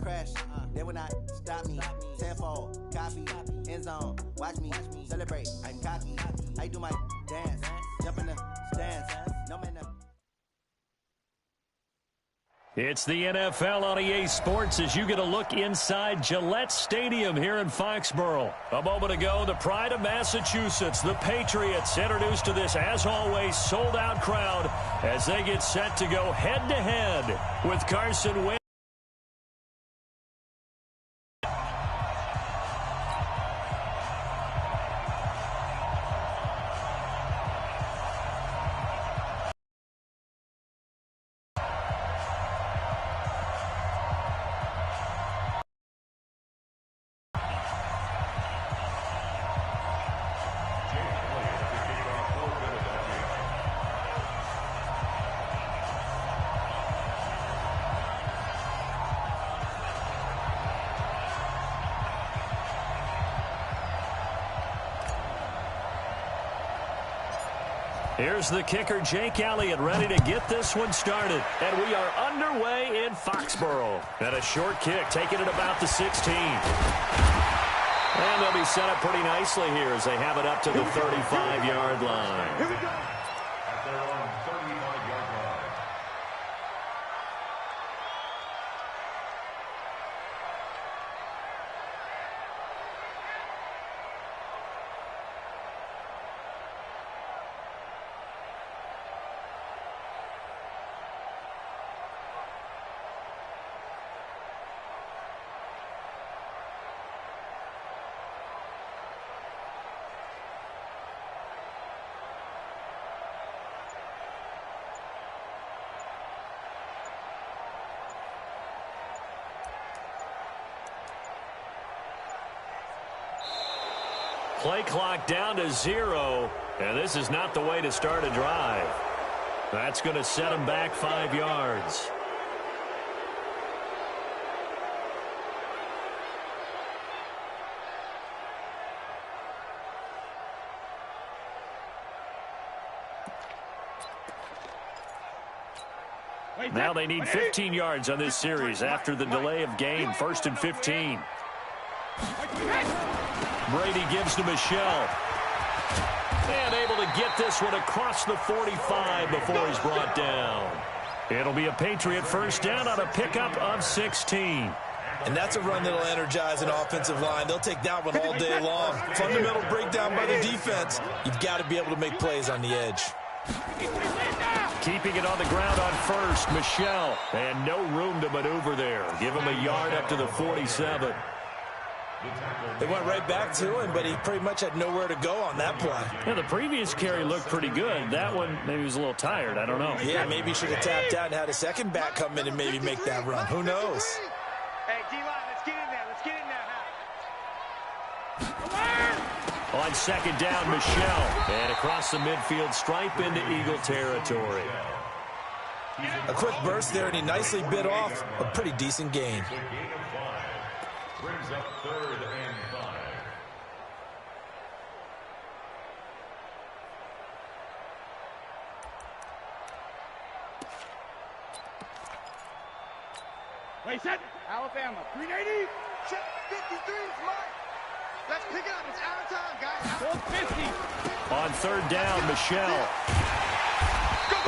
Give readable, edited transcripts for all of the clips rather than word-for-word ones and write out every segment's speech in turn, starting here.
crash, they will not stop me. Tenfold, copy, end zone, watch me celebrate. I'm cocky, I do my dance, jump in the stands, no man. It's the NFL on EA Sports as you get a look inside Gillette Stadium here in Foxborough. A moment ago, the pride of Massachusetts, the Patriots, introduced to this, as always, sold-out crowd as they get set to go head-to-head with Carson Wentz. Here's the kicker, Jake Elliott, ready to get this one started. And we are underway in Foxborough. And a short kick, taking it about the 16. And they'll be set up pretty nicely here as they have it up to the 35-yard line. Here we go. At their own 35-yard line. Play clock down to 0, and this is not the way to start a drive. That's going to set them back 5 yards. Now they need 15 yards on this series after the delay of game. 1st and 15. Brady gives to Michelle. And able to get this one across the 45 before he's brought down. It'll be a Patriot first down on a pickup of 16. And that's a run that'll energize an offensive line. They'll take that one all day long. Fundamental breakdown by the defense. You've got to be able to make plays on the edge. Keeping it on the ground on first, Michelle. And no room to maneuver there. Give him a yard up to the 47. They went right back to him, but he pretty much had nowhere to go on that play. Yeah, the previous carry looked pretty good. That one, maybe he was a little tired. I don't know. Yeah, maybe he should have tapped out and had a second back come in and maybe make that run. Who knows? Hey, D-line, let's get in there. Let's get in there. On second down, Michelle. And across the midfield stripe into Eagle territory. A quick burst there, and he nicely bit off a pretty decent gain. Brings up 3rd and 5. Wait, set. Alabama, 380. Check 53 is mine. Let's pick it up. It's out of time, guys. 450. On 3rd down, Michelle.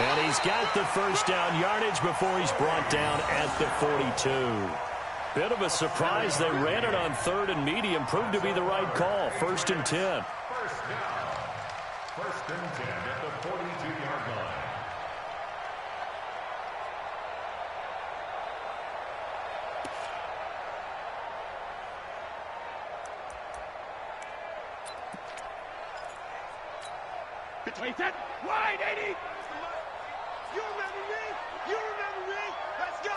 And he's got the first down yardage before he's brought down at the 42. Bit of a surprise. They ran it on 3rd and medium. Proved to be the right call. 1st and 10. First down. 1st and 10 at the 42-yard line. Wait, set. Wide 80. You remember me? You remember me? Let's go.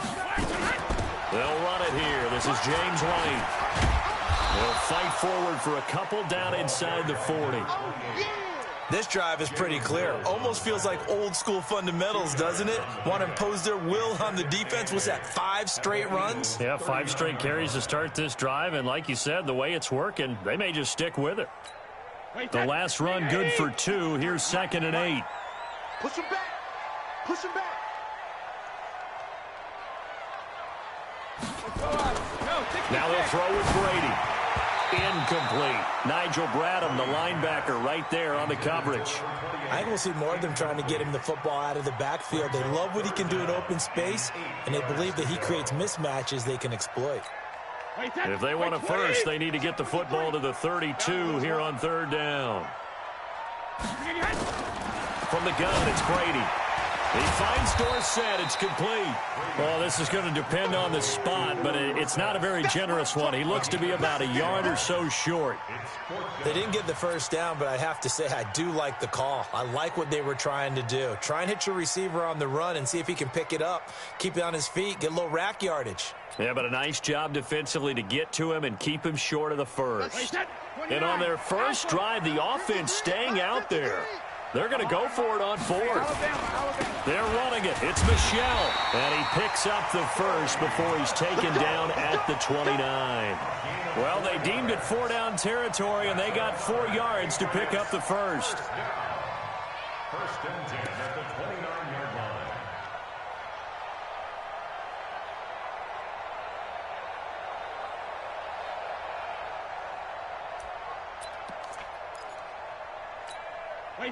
They'll run it here. This is James White. They'll fight forward for a couple down inside the 40. This drive is pretty clear. Almost feels like old school fundamentals, doesn't it? Want to impose their will on the defense. Was that 5 straight runs? Yeah, 5 straight carries to start this drive. And like you said, the way it's working, they may just stick with it. The last run good for 2. Here's 2nd and 8. Push him back. Push him back. Now they'll throw with Brady. Incomplete. Nigel Bradham, the linebacker, right there on the coverage. I think we'll see more of them trying to get him the football out of the backfield. They love what he can do in open space, and they believe that he creates mismatches they can exploit. If they want a first, they need to get the football to the 32 here on third down. From the gun, it's Brady. He finds Dorsett. It's complete. Well, this is going to depend on the spot, but it's not a very generous one. He looks to be about a yard or so short. They didn't get the first down, but I have to say I do like the call. I like what they were trying to do. Try and hit your receiver on the run and see if he can pick it up, keep it on his feet, get a little rack yardage. Yeah, but a nice job defensively to get to him and keep him short of the first. And on their first drive, the offense staying out there. They're going to go for it on fourth. They're running it. It's Michel. And he picks up the first before he's taken down at the 29. Well, they deemed it 4-down territory, and they got 4 yards to pick up the first. First and 10 at the 29-yard line.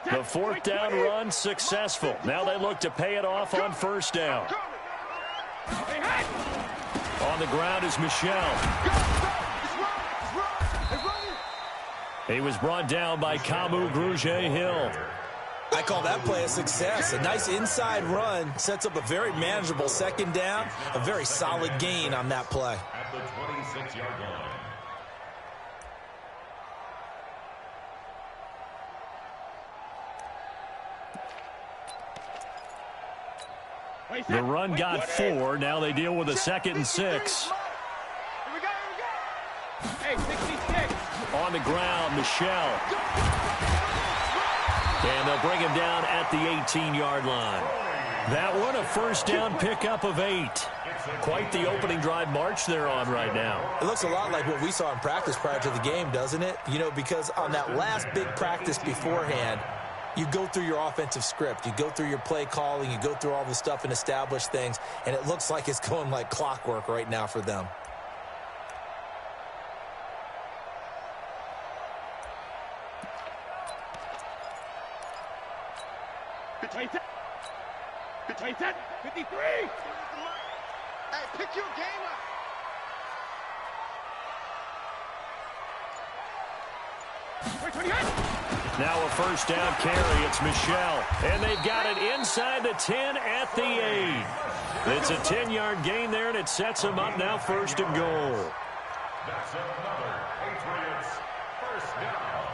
The 4th down run successful. Now they look to pay it off on first down. On the ground is Michel. He was brought down by Kamu Grugier-Hill. I call that play a success. A nice inside run sets up a very manageable second down. A very solid gain on that play. At the 26-yard line. The run got 4. Now they deal with a 2nd and 6. Hey, 66. On the ground, Michel. And they'll bring him down at the 18-yard line. That one a first down pickup of 8. Quite the opening drive march they're on right now. It looks a lot like what we saw in practice prior to the game, doesn't it? You know, because on that last big practice beforehand, you go through your offensive script. You go through your play calling. You go through all the stuff and establish things. And it looks like it's going like clockwork right now for them. Between 53. Hey, pick your game up. Now a first down carry. It's Michel. And they've got it inside the 10 at the 8. It's a 10-yard gain there, and it sets them up now 1st and goal. That's another Patriots first down.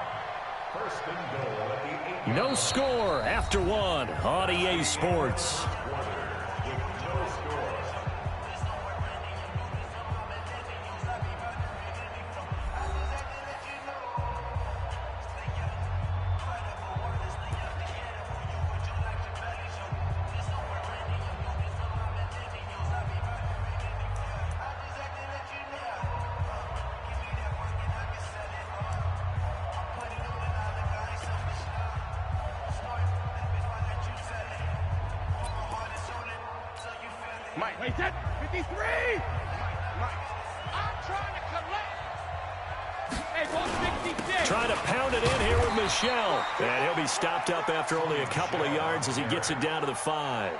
1st and goal at the 8. No score after 1 on EA Sports. With no score. Mike, 53. Mike, I'm trying to collect. Hey, ball 66. Trying to pound it in here with Michel. And he'll be stopped up after only a couple of yards as he gets it down to the 5.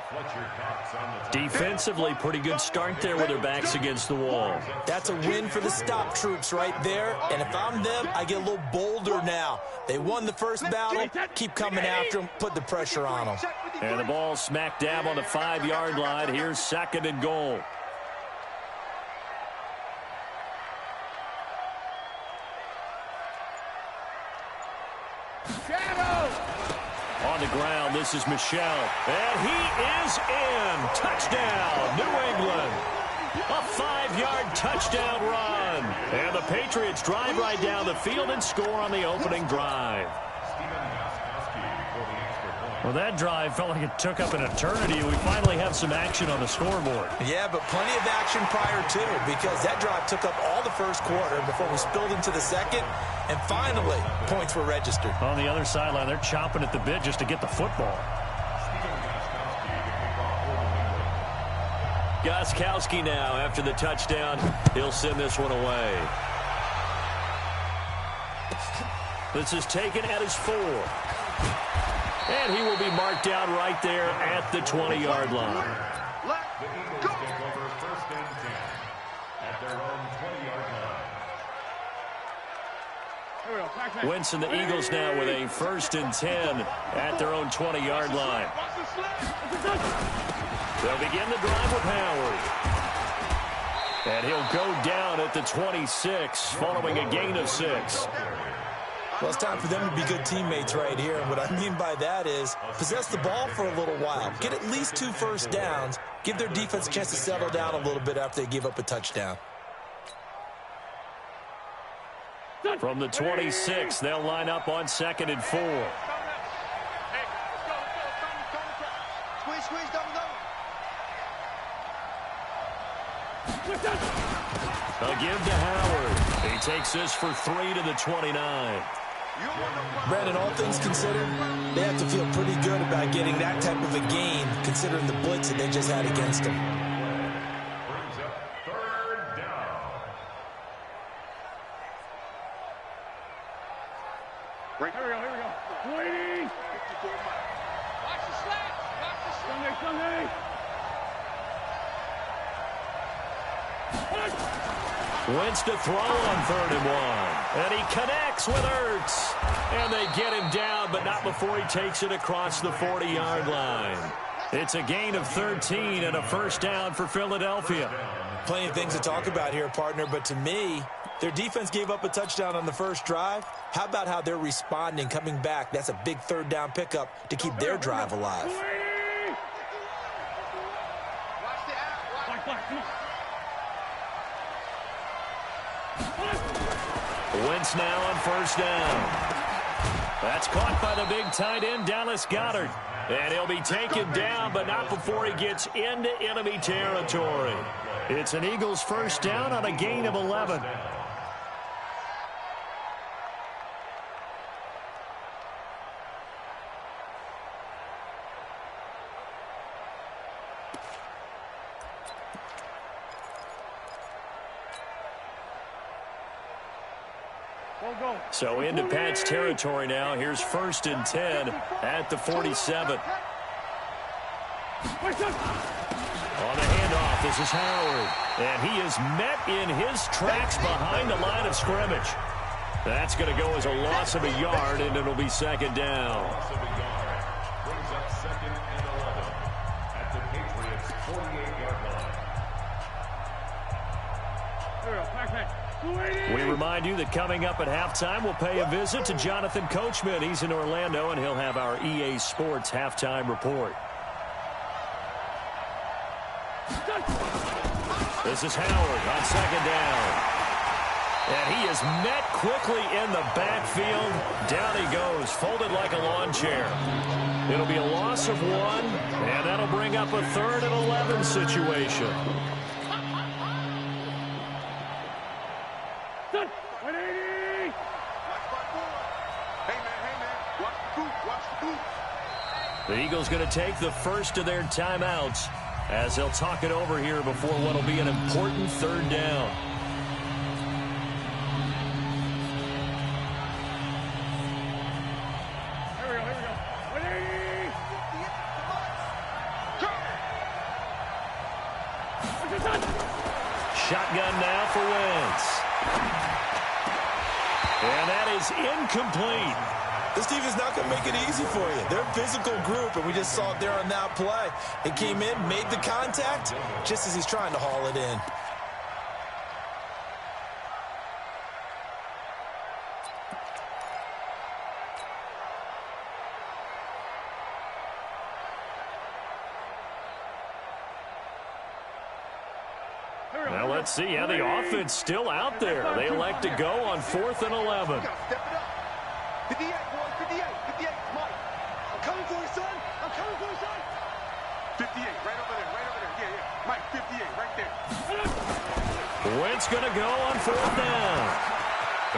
Defensively, pretty good start there with their backs against the wall. That's a win for the stop troops right there. And if I'm them, I get a little bolder now. They won the first battle. Keep coming after them. Put the pressure on them. And the ball smack dab on the 5-yard line. Here's 2nd and goal. On the ground, this is Michel. And he is in. Touchdown, New England. A 5-yard touchdown run. And the Patriots drive right down the field and score on the opening drive. Well, that drive felt like it took up an eternity. We finally have some action on the scoreboard. Yeah, but plenty of action prior to, because that drive took up all the first quarter before we spilled into the second, and finally, points were registered. On the other sideline, they're chomping at the bit just to get the football. Gostkowski now after the touchdown. He'll send this one away. This is taken at his 4. And he will be marked down right there at the 20-yard line. The Eagles take over 1st and 10 at their own 20-yard line. Wentz and the Eagles now with a 1st and 10 at their own 20-yard line. They'll begin the drive with Howard. And he'll go down at the 26 following a gain of 6. Well, it's time for them to be good teammates right here. And what I mean by that is possess the ball for a little while. Get at least 2 first downs. Give their defense a chance to settle down a little bit after they give up a touchdown. From the 26, they'll line up on 2nd and 4. Squeeze, double. A give to Howard. He takes this for 3 to the 29. Brandon, all things considered, they have to feel pretty good about getting that type of a gain, considering the blitz that they just had against them. Brings up 3rd down. Here we go. Waiting. Watch the slats. Sunday. Wentz to throw on 3rd and 1. And he connects with Ertz. And they get him down, but not before he takes it across the 40-yard line. It's a gain of 13 and a 1st down for Philadelphia. Plenty of things to talk about here, partner, but to me, their defense gave up a touchdown on the first drive. How about how they're responding, coming back? That's a big 3rd down pickup to keep their drive alive. Wentz now on 1st down. That's caught by the big tight end, Dallas Goedert. And he'll be taken down, but not before he gets into enemy territory. It's an Eagles 1st down on a gain of 11. So into Pat's territory now. Here's 1st and 10 at the 47. On the handoff, this is Howard. And he is met in his tracks behind the line of scrimmage. That's going to go as a loss of a yard, and it'll be 2nd down. Loss of a yard. Brings up 2nd and 11 at the Patriots' 48-yard line. We remind you that coming up at halftime, we'll pay a visit to Jonathan Coachman. He's in Orlando, and he'll have our EA Sports halftime report. This is Howard on 2nd down. And he is met quickly in the backfield. Down he goes, folded like a lawn chair. It'll be a loss of 1, and that'll bring up a 3rd and 11 situation. The Eagles going to take the first of their timeouts as they'll talk it over here before what will be an important 3rd down. Here we go. Shotgun now for Wentz. And that is incomplete. This team is not going to make it easy for you. They're a physical group, and we just saw it there on that play. It came in, made the contact, just as he's trying to haul it in. Now let's see how the offense still out there. They elect to go on 4th and 11. 58, boy, 58, Mike. I'm coming for you, son. 58, right over there. Yeah. Mike, 58, right there. Wentz going to go on 4th down.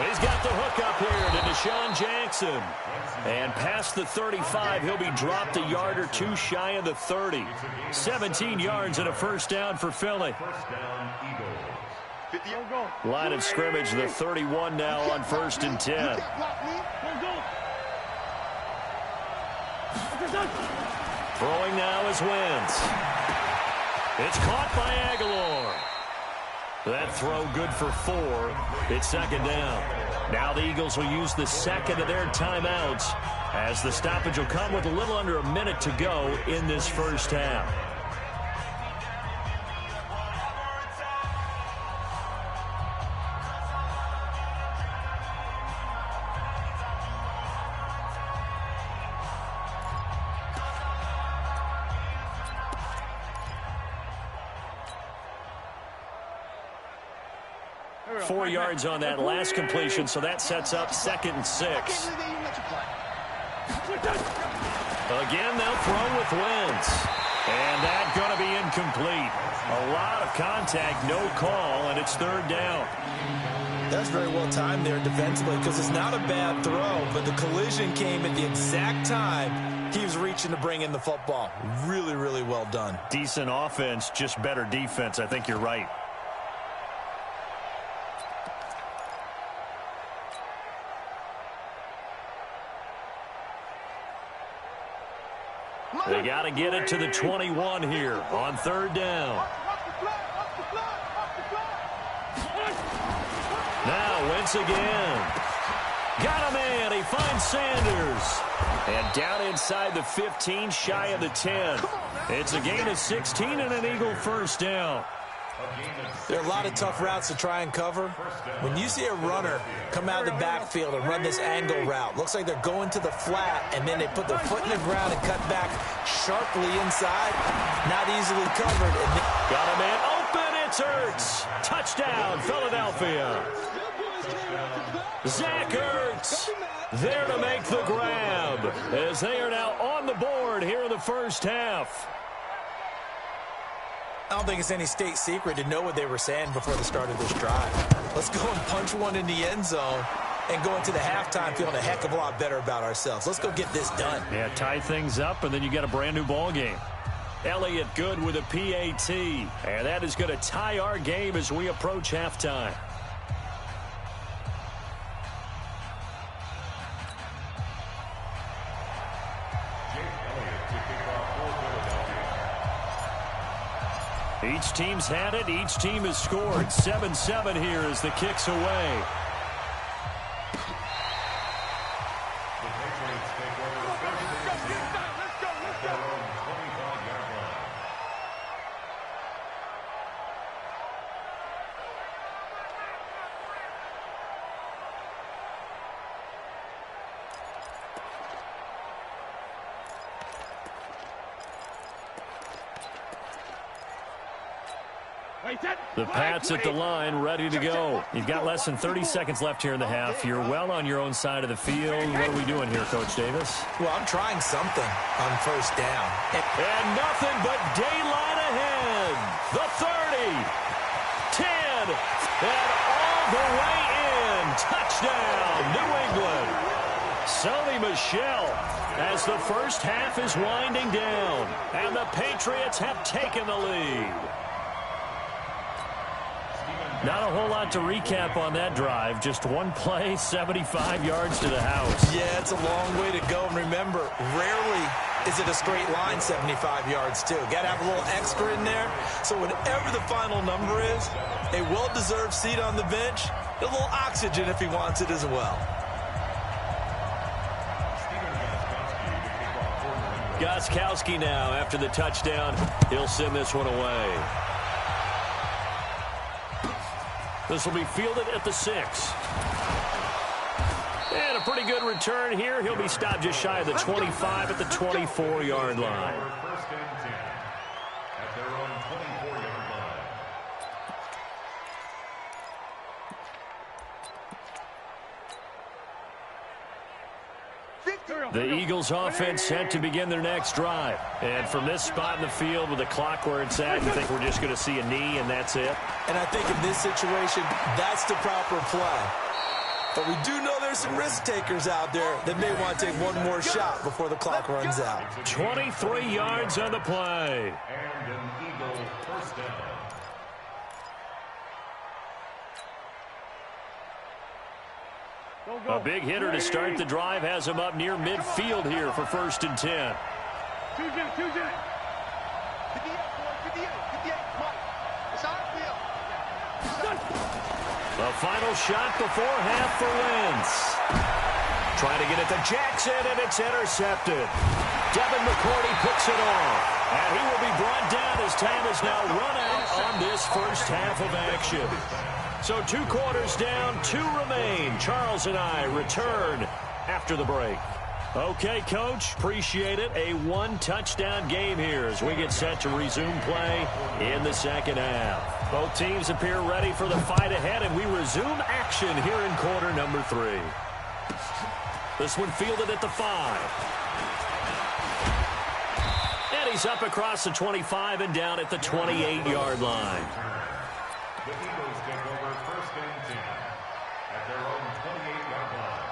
He's got the hook up here to Deshaun Jackson. And past the 35, he'll be dropped a yard or two shy of the 30. 17 yards and a first down for Philly. Line of scrimmage, the 31 now on 1st and 10. Throwing now is Wentz. It's caught by Aguilar. That throw good for 4. It's 2nd down. Now the Eagles will use the second of their timeouts as the stoppage will come with a little under a minute to go in this first half. Four yards on that last completion, so that sets up 2nd and 6. Again, they'll throw with Wentz. And that's going to be incomplete. A lot of contact, no call, and it's 3rd down. That's very well timed there defensively because it's not a bad throw, but the collision came at the exact time he was reaching to bring in the football. Really, really well done. Decent offense, just better defense. I think you're right. They got to get it to the 21 here on 3rd down. Now Wentz again. Got a man. He finds Sanders. And down inside the 15, shy of the 10. It's a gain of 16 and an Eagle first down. There are a lot of tough routes to try and cover. When you see a runner come out of the backfield and run this angle route, looks like they're going to the flat, and then they put their foot in the ground and cut back sharply inside. Not easily covered. Got a man open. It's Ertz. Touchdown, Philadelphia. Zach Ertz there to make the grab as they are now on the board here in the first half. I don't think it's any state secret to know what they were saying before the start of this drive. Let's go and punch one in the end zone and go into the halftime feeling a heck of a lot better about ourselves. Let's go get this done. Yeah, tie things up, and then you get a brand-new ball game. Elliott good with a PAT, and that is going to tie our game as we approach halftime. Each team's had it. Each team has scored. 7-7 here as the kick's away. The Pats at the line, ready to go. You've got less than 30 seconds left here in the half. You're well on your own side of the field. What are we doing here, Coach Davis? Well, I'm trying something on 1st down. And nothing but daylight ahead. The 30, 10, and all the way in. Touchdown, New England. Sony Michel as the first half is winding down. And the Patriots have taken the lead. Not a whole lot to recap on that drive. Just one play, 75 yards to the house. Yeah, it's a long way to go. And remember, rarely is it a straight line 75 yards, too. Got to have a little extra in there. So whatever the final number is, a well-deserved seat on the bench, a little oxygen if he wants it as well. Gostkowski now after the touchdown. He'll send this one away. This will be fielded at the 6. And a pretty good return here. He'll be stopped just shy of the 25 at the 24-yard line. First and 10 at their own 24-yard line. The Eagles offense set to begin their next drive. And from this spot in the field with the clock where it's at, you think we're just going to see a knee and that's it? And I think in this situation, that's the proper play. But we do know there's some risk takers out there that may want to take one more shot before the clock runs out. 23 yards on the play. And an Eagle first down. A big hitter to start the drive has him up near midfield here for 1st and 10. 58, 58, Mike. It's our field. The final shot before half for Wentz. Trying to get it to Jackson, and it's intercepted. Devin McCourty picks it off. And he will be brought down as time has now run out on this first half of action. So 2 quarters down, 2 remain. Charles and I return after the break. Okay, Coach, appreciate it. A 1-touchdown game here as we get set to resume play in the second half. Both teams appear ready for the fight ahead, and we resume action here in quarter number 3. This one fielded at the 5. And he's up across the 25 and down at the 28-yard line. The Eagles take over 1st and 10 at their own 28-yard line.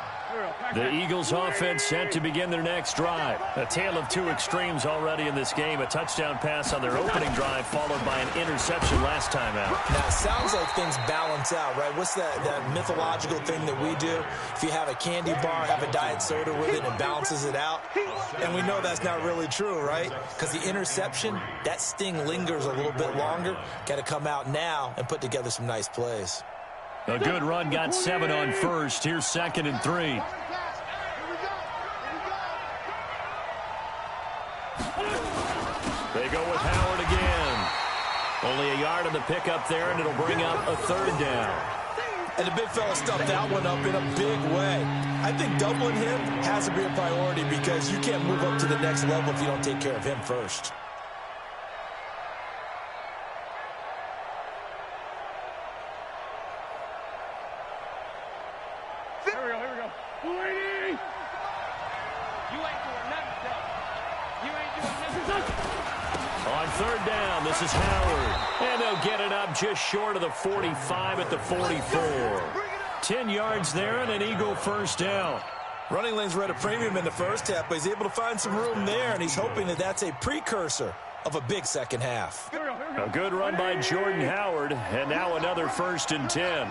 The Eagles offense set to begin their next drive. A tale of 2 extremes already in this game. A touchdown pass on their opening drive followed by an interception last time out. Now, it sounds like things balance out, right? What's that mythological thing that we do? If you have a candy bar, have a diet soda with it, and balances it out. And we know that's not really true, right? Because the interception, that sting lingers a little bit longer. Got to come out now and put together some nice plays. A good run got 7 on first. Here's 2nd and 3. They go with Howard again. Only a yard on the pickup there, and it'll bring up a 3rd down. And the big fella stuffed that one up in a big way. I think doubling him has to be a priority because you can't move up to the next level if you don't take care of him first. Here we go. Lady! You ain't doing nothing, Doug. You ain't doing nothing. On 3rd down, this is Howard. And they'll get it up just short of the 45 at the 44. 10 yards there and an Eagle 1st down. Running lanes were at a premium in the first half, but he's able to find some room there, and he's hoping that that's a precursor of a big second half. A good run by Jordan Howard, and now another 1st and 10.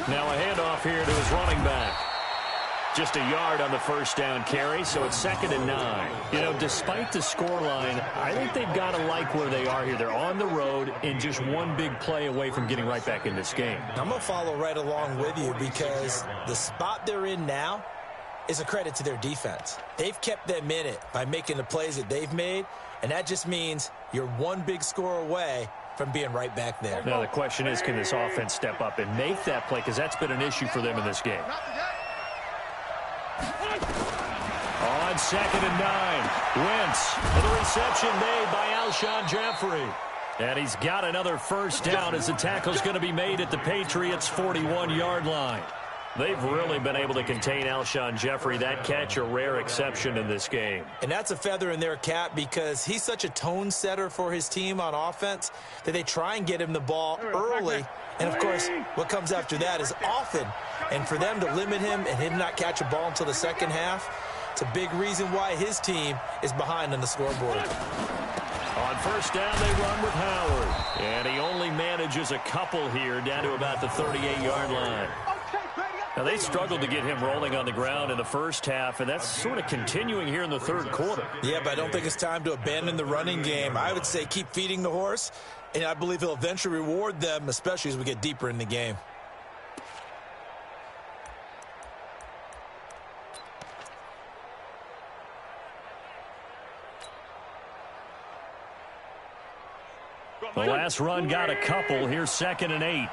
Now a handoff here to his running back. Just a yard on the 1st down carry, so it's 2nd and 9. You know, despite the scoreline, I think they've got to like where they are here. They're on the road and just one big play away from getting right back in this game. I'm going to follow right along with you because the spot they're in now is a credit to their defense. They've kept them in it by making the plays that they've made, and that just means you're one big score away from being right back there. Now the question is, can this offense step up and make that play? Because that's been an issue for them in this game. On 2nd and 9, Wentz, and the reception made by Alshon Jeffrey. And he's got another 1st down as the tackle's going to be made at the Patriots' 41-yard line. They've really been able to contain Alshon Jeffrey. That catch a rare exception in this game. And that's a feather in their cap because he's such a tone setter for his team on offense that they try and get him the ball early. And, of course, what comes after that is often. And for them to limit him and him not catch a ball until the second half, it's a big reason why his team is behind on the scoreboard. On 1st down, they run with Howard. And he only manages a couple here down to about the 38-yard line. Now, they struggled to get him rolling on the ground in the first half, and that's sort of continuing here in the 3rd quarter. Yeah, but I don't think it's time to abandon the running game. I would say keep feeding the horse, and I believe he'll eventually reward them, especially as we get deeper in the game. The last run got a couple. Here's 2nd and 8.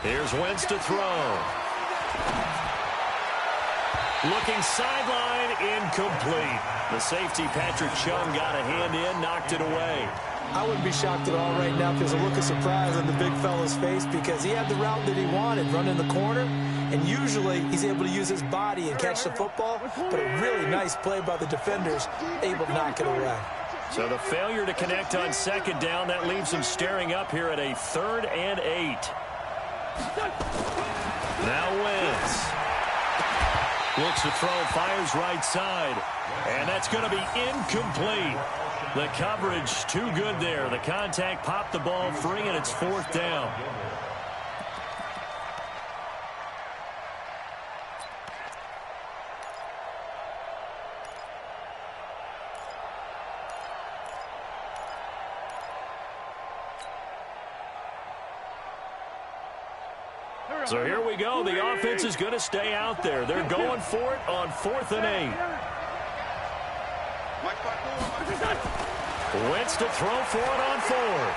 Here's Wentz to throw. Looking sideline, incomplete. The safety, Patrick Chung, got a hand in, knocked it away. I wouldn't be shocked at all right now if there's a look of surprise on the big fella's face because he had the route that he wanted, running the corner, and usually he's able to use his body and catch the football, but a really nice play by the defenders, able to knock it away. So the failure to connect on second down, that leaves him staring up here at a 3rd and 8. Now Wentz. Looks to throw, fires right side. And that's going to be incomplete. The coverage too good there. The contact popped the ball free, and it's 4th down. So here we go. The offense is going to stay out there. They're going for it on 4th and 8. Wentz to throw for it on 4th.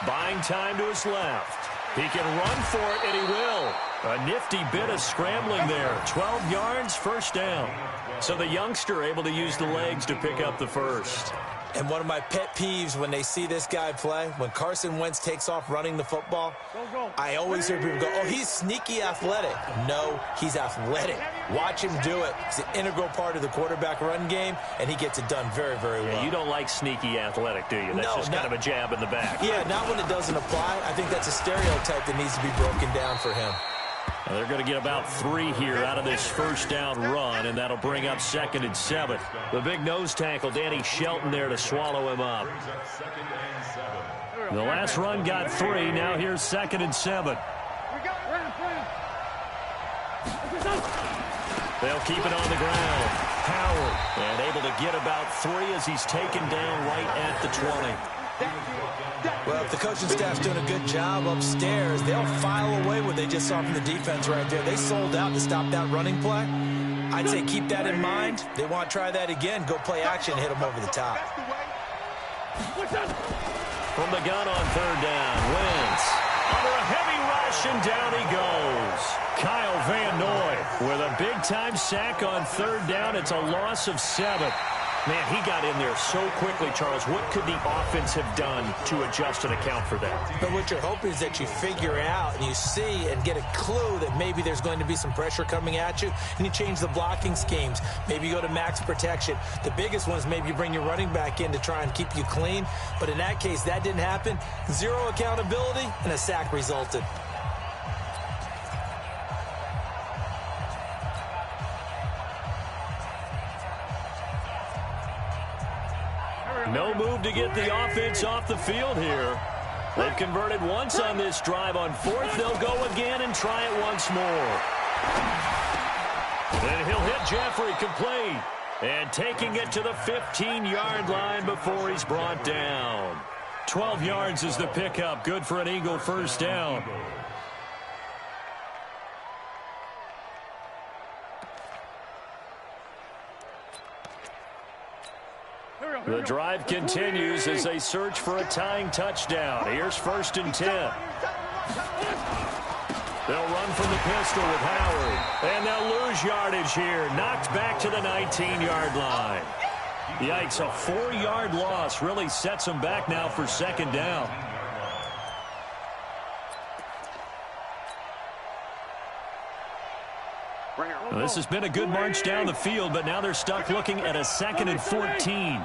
Buying time to his left. He can run for it, and he will. A nifty bit of scrambling there. 12 yards, 1st down. So the youngster able to use the legs to pick up the first. And one of my pet peeves when they see this guy play, when Carson Wentz takes off running the football, I always hear people go, oh, he's sneaky athletic. No, he's athletic. Watch him do it. It's an integral part of the quarterback run game, and he gets it done very, very well. Yeah, you don't like sneaky athletic, do you? That's just kind of a jab in the back. Yeah, not when it doesn't apply. I think that's a stereotype that needs to be broken down for him. Well, they're going to get about 3 here out of this 1st down run, and that'll bring up 2nd and 7. The big nose tackle, Danny Shelton, there to swallow him up. The last run got 3. Now here's 2nd and 7. They'll keep it on the ground. Howard, and able to get about 3 as he's taken down right at the 20. Well, if the coaching staff's doing a good job upstairs, they'll file away what they just saw from the defense right there. They sold out to stop that running play. I'd say keep that in mind. They want to try that again. Go play action and hit them over the top. From the gun on 3rd down, Wentz under a heavy rush, and down he goes. Kyle Van Noy with a big-time sack on 3rd down. It's a loss of 7. Man, he got in there so quickly, Charles. What could the offense have done to adjust and account for that? But what you're hoping is that you figure out and you see and get a clue that maybe there's going to be some pressure coming at you, and you change the blocking schemes. Maybe you go to max protection. The biggest one is maybe you bring your running back in to try and keep you clean. But in that case, that didn't happen. 0 accountability, and a sack resulted. No move to get the offense off the field here. They've converted once on this drive. On 4th, they'll go again and try it once more. And he'll hit Jeffrey complete. And taking it to the 15-yard line before he's brought down. 12 yards is the pickup. Good for an Eagle 1st down. The drive continues as they search for a tying touchdown. Here's 1st and 10. They'll run from the pistol with Howard. And they'll lose yardage here. Knocked back to the 19-yard line. Yikes, a 4-yard loss really sets them back now for 2nd down. Well, this has been a good march down the field, but now they're stuck looking at a 2nd and 14.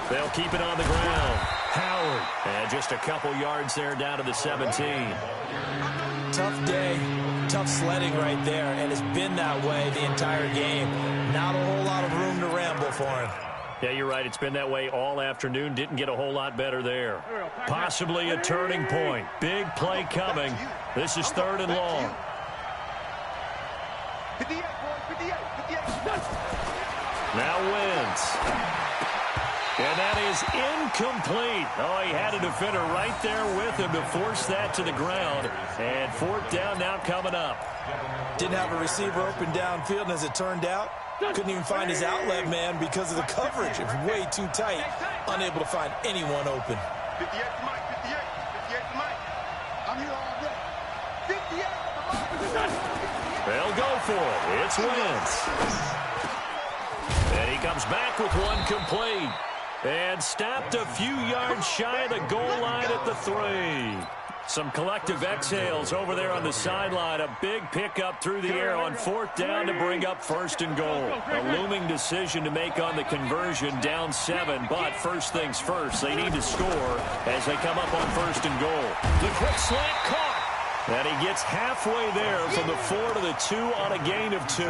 They'll keep it on the ground. Howard. And just a couple yards there down to the 17. Tough day. Tough sledding right there, and it's been that way the entire game. Not a whole lot of room to ramble for him. Yeah, you're right. It's been that way all afternoon. Didn't get a whole lot better there. Possibly a turning point. Big play coming. This is 3rd and long. 58, boys, 58. Now Wentz. And that is incomplete. Oh, he had a defender right there with him to force that to the ground. And 4th down now coming up. Didn't have a receiver open downfield, and as it turned out, couldn't even find his outlet man because of the coverage. It was way too tight, unable to find anyone open. 58 to Mike, 58 to Mike. I'm here all day. 58 to Mike. They'll go for it. It's Wentz. And he comes back with one complete. And stopped a few yards shy of the goal line at the 3. Some collective exhales over there on the sideline. A big pickup through the air on 4th down to bring up 1st and goal. A looming decision to make on the conversion, down 7. But first things first, they need to score as they come up on 1st and goal. The quick slant caught. And he gets halfway there from the 4 to the 2 on a gain of 2.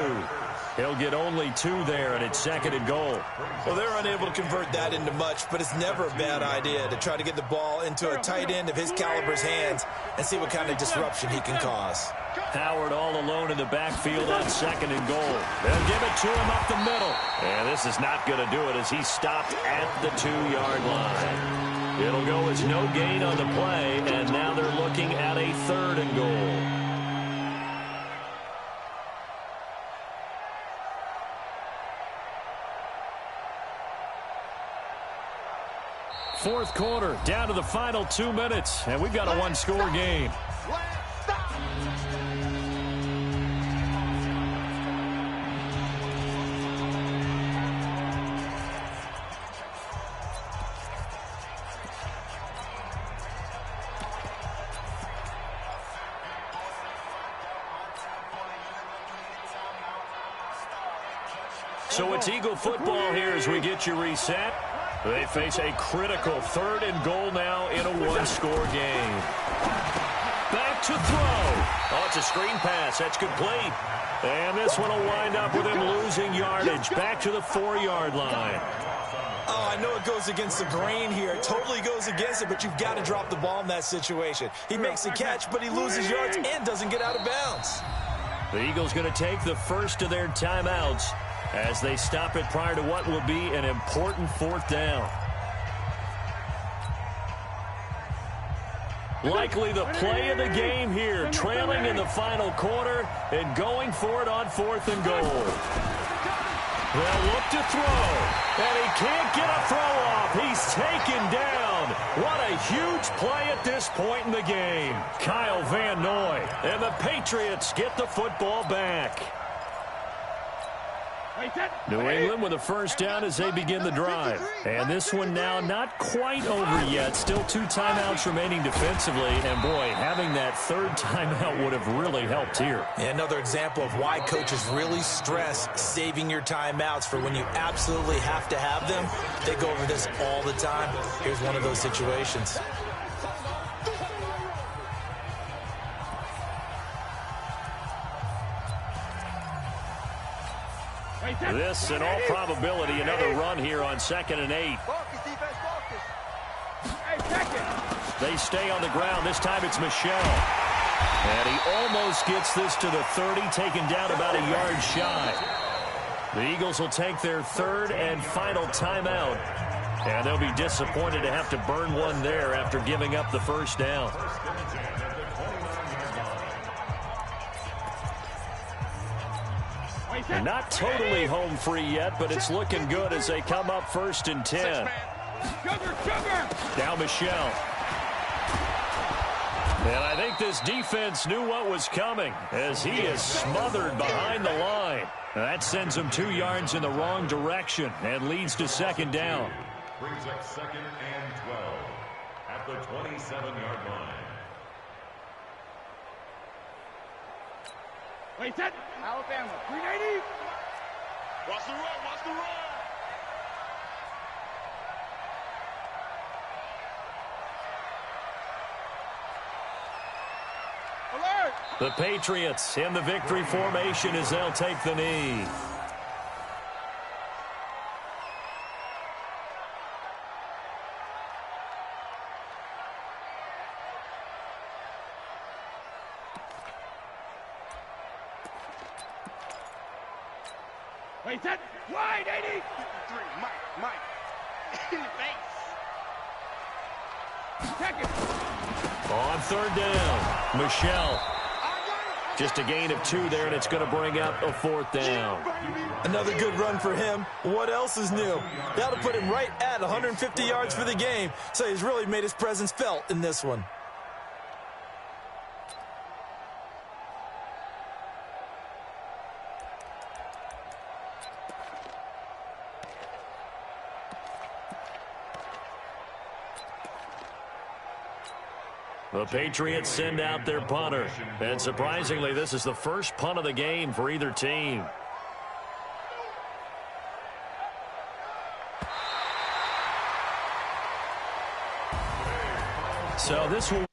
He'll get only 2 there, and it's 2nd and goal. Well, they're unable to convert that into much, but it's never a bad idea to try to get the ball into a tight end of his caliber's hands and see what kind of disruption he can cause. Howard all alone in the backfield on 2nd and goal. They'll give it to him up the middle. And this is not going to do it as he stopped at the 2-yard line. It'll go as no gain on the play, and now they're looking at a 3rd and goal. Fourth quarter, down to the final 2 minutes, and we've got a one-score game. So it's Eagle football here as we get you reset. They face a critical 3rd and goal now in a one-score game. Back to throw. Oh, it's a screen pass. That's complete. And this one will wind up with him losing yardage. Back to the 4-yard line. Oh, I know it goes against the grain here. It totally goes against it, but you've got to drop the ball in that situation. He makes the catch, but he loses yards and doesn't get out of bounds. The Eagles going to take the first of their timeouts as they stop it prior to what will be an important 4th down. Likely the play of the game here, trailing in the final quarter and going for it on 4th and goal. They'll look to throw, and he can't get a throw off. He's taken down. What a huge play at this point in the game. Kyle Van Noy, and the Patriots get the football back. New England with a first down as they begin the drive. And this one now not quite over yet. Still 2 timeouts remaining defensively. And, boy, having that 3rd timeout would have really helped here. Another example of why coaches really stress saving your timeouts for when you absolutely have to have them. They go over this all the time. Here's one of those situations. This, in all probability, another run here on 2nd and 8. They stay on the ground. This time it's Michel. And he almost gets this to the 30, taken down about a yard shy. The Eagles will take their 3rd and final timeout. And they'll be disappointed to have to burn one there after giving up the first down. Not totally home free yet, but it's looking good as they come up 1st and 10. Now Michel. And I think this defense knew what was coming as he is smothered behind the line. That sends him 2 yards in the wrong direction and leads to 2nd down. Brings up 2nd and 12 at the 27-yard line. Wait, set. Alabama, 380. Watch the run, watch the run. Alert. The Patriots in the victory formation as they'll take the knee. Wait, set. Wide 80. 3, Mike. In the face. Second. On 3rd down, Michel. Just a gain of 2 there, and it's going to bring up a 4th down. Another good run for him. What else is new? That'll put him right at 150 yards for the game, so he's really made his presence felt in this one. The Patriots send out their punter. And surprisingly, this is the first punt of the game for either team. So this will...